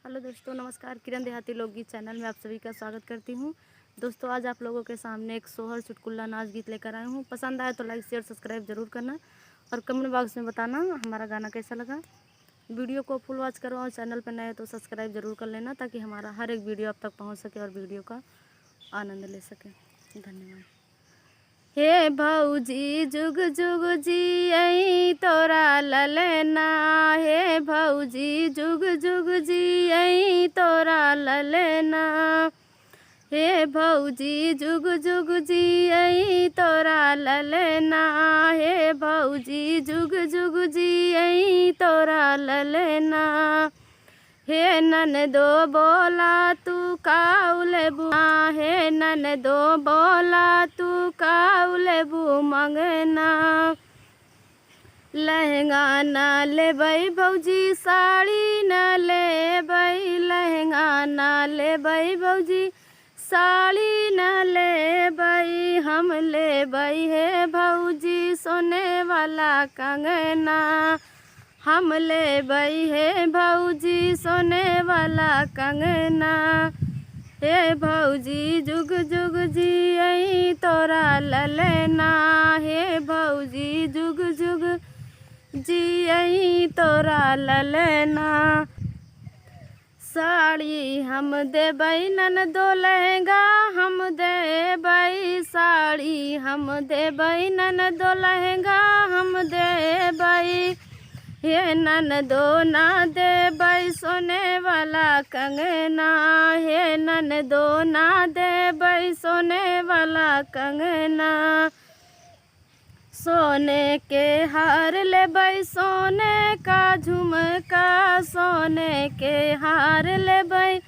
Hello दोस्तों, नमस्कार। किरण देहाती लोकगीत चैनल में आप सभी का स्वागत करती हूँ। दोस्तों, आज आप लोगों के सामने एक सोहर चुटकुला नाच गीत लेकर आई हूँ। पसंद आए तो लाइक शेयर सब्सक्राइब जरूर करना और कमेंट बॉक्स में बताना हमारा गाना कैसा लगा। वीडियो को फुल वॉच करो और चैनल पर नए तो सब्सक्राइब जरूर कर लेना ताकि हमारा हर एक वीडियो आप तक पहुँच सके और वीडियो का आनंद ले सके। धन्यवाद। हे भौजी जुग जुग जियई तोरा ललना, हे भौजी जुग जुग जियई तोरा ललना, हे भौजी जुग जुग जियई तोरा ललना, हे भौजी जुग जुग जियई तोरा ललना, हे ननदो बोला तू काउले बुआ, हे ननदो बोला तू काउले बु मंगना, लहंगा न लेबै भौजी साड़ी न लेबै, लहंगा न लेबै भौजी साड़ी न लेबै, हम लेबै हे भौजी सोने वाला कंगना, हम लेबै हे भौजी सोने वाला कंगना, हे भौजी जुग जुग जियई तोरा ललना, हे भौजी जुग जुग जियई तोरा ललना, साड़ी हम देबै ननदो लहंगा हम देबै, साड़ी हम देबै ननदो लहंगा हम देबै, हे ननदो ना देबै सोने वाला कंगना, हे ननदो ना देबै सोने वाला कंगना, सोने के हार लेबै सोने का झुमका, सोने के हार लेबै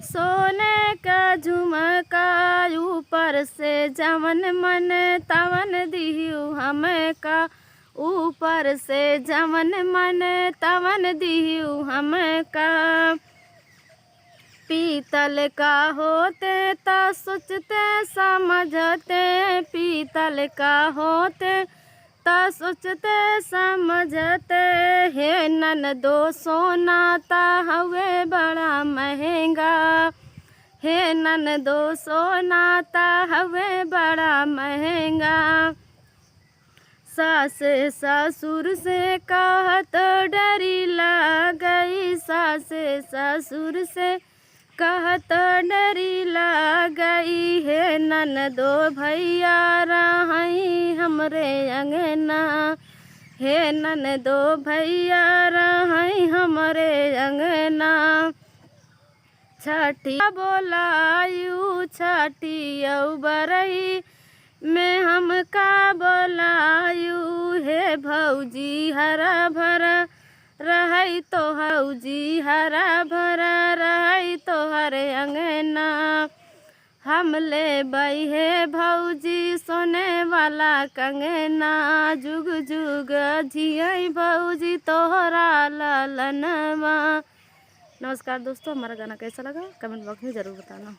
सोने का झुमका, ऊपर से जवन मन तवन दिहु हमका, ऊपर से जवन मन तवन दिहु हमका, पीतल का होते ता सोचते समझते, पीतल का होते ता सोचते समझते, हे ननदो सोना ता हवे बड़ा महंगा, हे ननदो सोना ता हवे बड़ा महंगा, सास ससुर से कहत डरी लगई, सास ससुर से कहत डरी लगई, हे ननदो भैया रहई हमरे अंगना, हे ननदो भैया रहई हमरे अंगना, छठिया बोलायू छठिया बरही में हम का बोलायू, हे भौजी हरा भरा रहई तो भौजी हरा भरा रहई तोहर अंगना, हम लेबै हे भौजी सोने वाला कंगना, जुग जुग जियई भौजी तोहरा ललनवा। नमस्कार दोस्तों, हमारा गाना कैसा लगा कमेंट बॉक्स में ज़रूर बताना।